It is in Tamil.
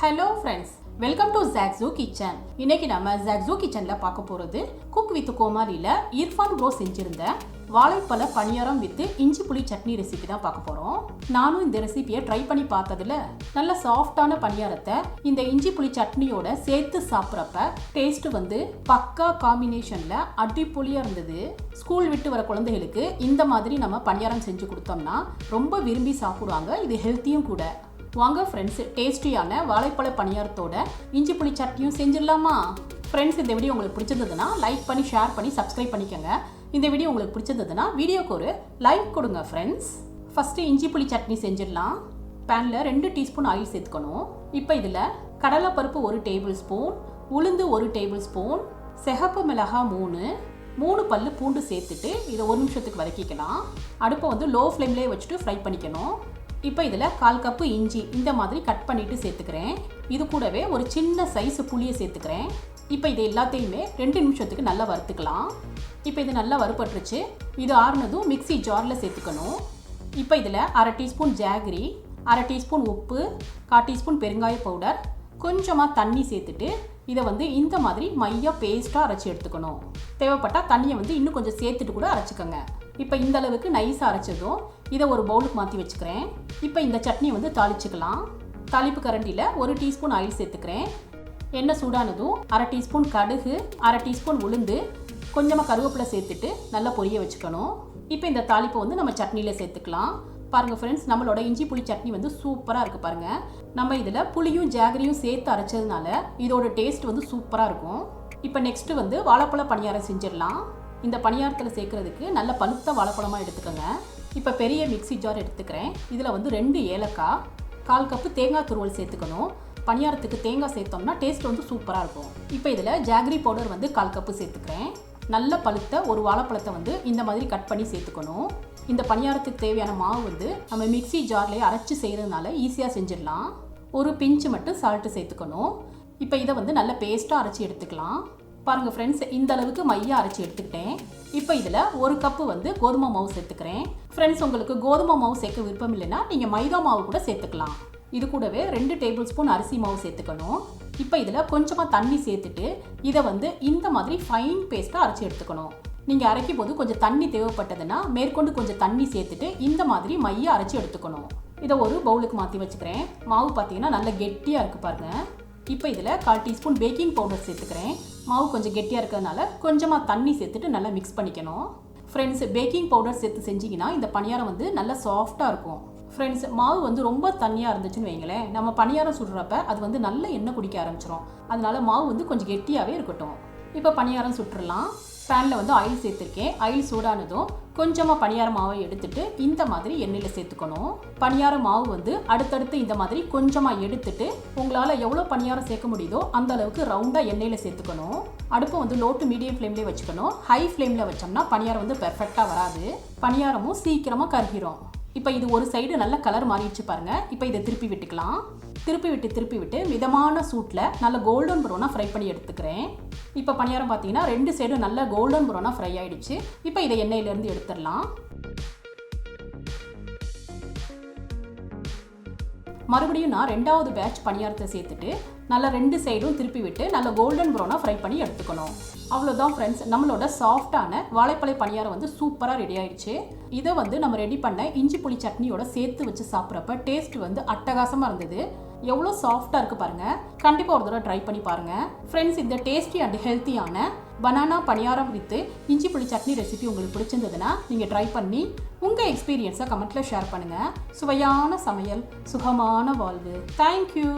Hello friends, welcome to zaagzoogkitchen. இன்னைக்கு நம்ம zaagzoogkitchenல பார்க்க போறது cook with Comaliல Irfan bro செஞ்சிருந்த வாழைப்பழ பணியாரம் வித் இஞ்சி புளி சட்னி ரெசிபி தான் பார்க்க போறோம். நானும் இந்த ரெசிபியை ட்ரை பண்ணி பார்த்ததுல நல்ல சாஃப்டான பணியாரத்தை இந்த இஞ்சி புளி சட்னியோட சேர்த்து சாப்பிட்றப்ப டேஸ்ட் வந்து பக்கா காம்பினேஷன்ல அடிப்பொலியா இருந்தது. ஸ்கூல் விட்டு வர குழந்தைகளுக்கு இந்த மாதிரி நம்ம பணியாரம் செஞ்சு கொடுத்தோம்னா ரொம்ப விரும்பி சாப்பிடுவாங்க. இது ஹெல்த்தியும் கூட. வாங்க ஃப்ரெண்ட்ஸ், டேஸ்டியான வாழைப்பழ பணியாரத்தோட இஞ்சி புளி சட்னியும் செஞ்சிடலாமா? ஃப்ரெண்ட்ஸ், இந்த வீடியோ உங்களுக்கு பிடிச்சிருந்ததுன்னா லைக் பண்ணி ஷேர் பண்ணி சப்ஸ்கிரைப் பண்ணிக்கோங்க. இந்த வீடியோ உங்களுக்கு பிடிச்சிருந்ததுன்னா வீடியோக்கு ஒரு லைக் கொடுங்க ஃப்ரெண்ட்ஸ். ஃபஸ்ட்டு இஞ்சி புளி சட்னி செஞ்சிடலாம். பேனில் 2 டீஸ்பூன் ஆயில் சேர்த்துக்கணும். இப்போ இதில் கடலைப்பருப்பு 1 டேபிள் ஸ்பூன், உளுந்து 1 டேபிள் ஸ்பூன், சிகப்பு மிளகாய் 3 பல்லு பூண்டு சேர்த்துட்டு இதை 1 நிமிஷத்துக்கு வதக்கிக்கலாம். அடுப்பை வந்து லோ ஃப்ளேம்லேயே வச்சுட்டு ஃப்ரை பண்ணிக்கணும். இப்போ இதில் 1/4 கப்பு இஞ்சி இந்த மாதிரி கட் பண்ணிவிட்டு சேர்த்துக்கிறேன். இது கூடவே ஒரு சின்ன சைஸ் புளியை சேர்த்துக்கிறேன். இப்போ இது எல்லாத்தையுமே 2 நிமிஷத்துக்கு நல்லா வறுத்துக்கலாம். இப்போ இது நல்லா வறுபட்டுருச்சு. இது ஆறுனதும் மிக்ஸி ஜாரில் சேர்த்துக்கணும். இப்போ இதில் 1/2 டீஸ்பூன் ஜாகரி, 1/2 டீஸ்பூன் உப்பு, 1/4 டீஸ்பூன் பெருங்காய பவுடர், கொஞ்சமாக தண்ணி சேர்த்துட்டு இதை வந்து இந்த மாதிரி மையாக பேஸ்ட்டாக அரைச்சி எடுத்துக்கணும். தேவைப்பட்டால் தண்ணியை வந்து இன்னும் கொஞ்சம் சேர்த்துட்டு கூட அரைச்சிக்கோங்க. இப்போ இந்த அளவுக்கு நைஸாக அரைச்சதும் இதை ஒரு பவுலுக்கு மாற்றி வச்சுக்கிறேன். இப்போ இந்த சட்னியை வந்து தாளிச்சுக்கலாம். தாளிப்பு கரண்டியில் 1 டீஸ்பூன் ஆயில் சேர்த்துக்கிறேன். எண்ணெய் சூடானதும் 1/2 டீஸ்பூன் கடுகு, 1/2 டீஸ்பூன் உளுந்து, கொஞ்சமாக கருவேப்பிலை சேர்த்துட்டு நல்லா பொரிய வச்சுக்கணும். இப்போ இந்த தாளிப்பை வந்து நம்ம சட்னியில் சேர்த்துக்கலாம். பாருங்கள் ஃப்ரெண்ட்ஸ், நம்மளோட இஞ்சி புளி சட்னி வந்து சூப்பராக இருக்குது பாருங்கள். நம்ம இதில் புளியும் ஜாகரியும் சேர்த்து அரைச்சதுனால இதோட டேஸ்ட் வந்து சூப்பராக இருக்கும். இப்போ நெக்ஸ்ட்டு வந்து வாழைப்பழ பணியாரம் செஞ்சிடலாம். இந்த பணியாரத்தில் சேர்க்குறதுக்கு நல்ல பழுத்த வாழைப்பழமாக எடுத்துக்கோங்க. இப்போ பெரிய மிக்ஸி ஜார் எடுத்துக்கிறேன். இதில் வந்து 2 ஏலக்காய், 1/4 கப்பு தேங்காய் துருவல் சேர்த்துக்கணும். பணியாரத்துக்கு தேங்காய் சேர்த்தோம்னா டேஸ்ட் வந்து சூப்பராக இருக்கும். இப்போ இதில் ஜாகரி பவுடர் வந்து 1/4 கப்பு சேர்த்துக்கிறேன். நல்ல பழுத்த ஒரு வாழைப்பழத்தை வந்து இந்த மாதிரி கட் பண்ணி சேர்த்துக்கணும். இந்த பணியாரத்துக்கு தேவையான மாவு வந்து நம்ம மிக்ஸி ஜார்லேயே அரைச்சி செய்கிறதுனால ஈஸியாக செஞ்சிடலாம். ஒரு பிஞ்சு மட்டும் சால்ட்டு சேர்த்துக்கணும். இப்போ இதை வந்து நல்ல பேஸ்ட்டாக அரைச்சி எடுத்துக்கலாம். பாருங்கள் ஃப்ரெண்ட்ஸ், இந்த அளவுக்கு மையாக அரைச்சி எடுத்துக்கிட்டேன். இப்போ இதில் 1 கப்பு வந்து கோதுமை மாவு சேர்த்துக்கிறேன். ஃப்ரெண்ட்ஸ், உங்களுக்கு கோதுமை மாவு சேர்க்க விருப்பம் இல்லைன்னா நீங்கள் மைதா மாவு கூட சேர்த்துக்கலாம். இது கூடவே 2 டேபிள் ஸ்பூன் அரிசி மாவு சேர்த்துக்கணும். இப்போ இதில் கொஞ்சமாக தண்ணி சேர்த்துட்டு இதை வந்து இந்த மாதிரி ஃபைன் பேஸ்ட்டாக அரைச்சி எடுத்துக்கணும். நீங்கள் அரைக்கும் போது கொஞ்சம் தண்ணி தேவைப்பட்டதுன்னா மேற்கொண்டு கொஞ்சம் தண்ணி சேர்த்துட்டு இந்த மாதிரி மையாக அரைச்சி எடுத்துக்கணும். இதை ஒரு பவுலுக்கு மாற்றி வச்சுக்கிறேன். மாவு பார்த்தீங்கன்னா நல்ல கெட்டியாக இருக்குது பாருங்கள். இப்போ இதில் 1/4 டீஸ்பூன் பேக்கிங் பவுடர் சேர்த்துக்கிறேன். மாவு கொஞ்சம் கெட்டியாக இருக்கிறதுனால கொஞ்சமாக தண்ணி சேர்த்துட்டு நல்லா மிக்ஸ் பண்ணிக்கணும். ஃப்ரெண்ட்ஸ், பேக்கிங் பவுடர் சேர்த்து செஞ்சிங்கன்னா இந்த பணியாரம் வந்து நல்லா சாஃப்டாக இருக்கும். ஃப்ரெண்ட்ஸ், மாவு வந்து ரொம்ப தண்ணியாக இருந்துச்சுன்னு வைங்களேன், நம்ம பணியாரம் சுடுறப்ப அது வந்து நல்ல எண்ணெய் குடிக்க ஆரம்பிச்சிடும். அதனால மாவு வந்து கொஞ்சம் கெட்டியாகவே இருக்கட்டும். இப்போ பணியாரம் சுட்டுடலாம். பேனில் வந்து ஆயில் சேர்த்துருக்கேன். ஆயில் சூடானதும் கொஞ்சமாக பணியார மாவை எடுத்துட்டு இந்த மாதிரி எண்ணெயில் சேர்த்துக்கணும். பணியார மாவு வந்து அடுத்தடுத்து இந்த மாதிரி கொஞ்சமாக எடுத்துட்டு உங்களால் எவ்வளோ பணியாரம் சேர்க்க முடியுதோ அந்த அளவுக்கு ரவுண்டாக எண்ணெயில் சேர்த்துக்கணும். அடுப்பை வந்து லோ டு மீடியம் ஃப்ளேம்லேயே வச்சுக்கணும். ஹை ஃப்ளேமில் வச்சோம்னா பணியாரம் வந்து பெர்ஃபெக்டாக வராது. பணியாரமும் சீக்கிரமாக கருகிரும். இப்போ இது ஒரு சைடு நல்ல கலர் மாறிடுச்சு பாருங்கள். இப்போ இதை திருப்பி விட்டுக்கலாம். திருப்பி விட்டு மிதமான சூட்டில் நல்ல கோல்டன் ப்ரௌனாக ஃப்ரை பண்ணி எடுத்துக்கிறேன். இப்போ பணியாரம் பார்த்தீங்கன்னா 2 சைடும் நல்ல கோல்டன் ப்ரௌனாக ஃப்ரை ஆகிடுச்சு. இப்போ இதை எண்ணெயிலேருந்து எடுத்துடலாம். மறுபடியும் நான் 2வது பேட்ச் பணியாரத்தை சேர்த்துட்டு நல்லா 2 சைடும் திருப்பி விட்டு நல்ல கோல்டன் ப்ரௌனாக ஃப்ரை பண்ணி எடுத்துக்கணும். அவ்வளோதான் ஃப்ரெண்ட்ஸ், நம்மளோட சாஃப்டான வாழைப்பழ பணியாரம் வந்து சூப்பராக ரெடி ஆயிடுச்சு. இதை வந்து நம்ம ரெடி பண்ண இஞ்சி புளி சட்னியோட சேர்த்து வச்சு சாப்பிட்றப்ப டேஸ்ட் வந்து அட்டகாசமாக இருந்தது. எவ்வளோ சாஃப்டாக இருக்குது பாருங்கள். கண்டிப்பாக ஒரு தடவை ட்ரை பண்ணி பாருங்கள். ஃப்ரெண்ட்ஸ், இந்த டேஸ்டி அண்ட் ஹெல்த்தியான பனானா பணியாரம் வித் இஞ்சி புளி சட்னி ரெசிபி உங்களுக்கு பிடிச்சிருந்ததுன்னா நீங்கள் ட்ரை பண்ணி உங்கள் எக்ஸ்பீரியன்ஸை கமெண்ட்டில் ஷேர் பண்ணுங்கள். சுவையான சமையல், சுகமான வாழ்வு. தேங்க்யூ.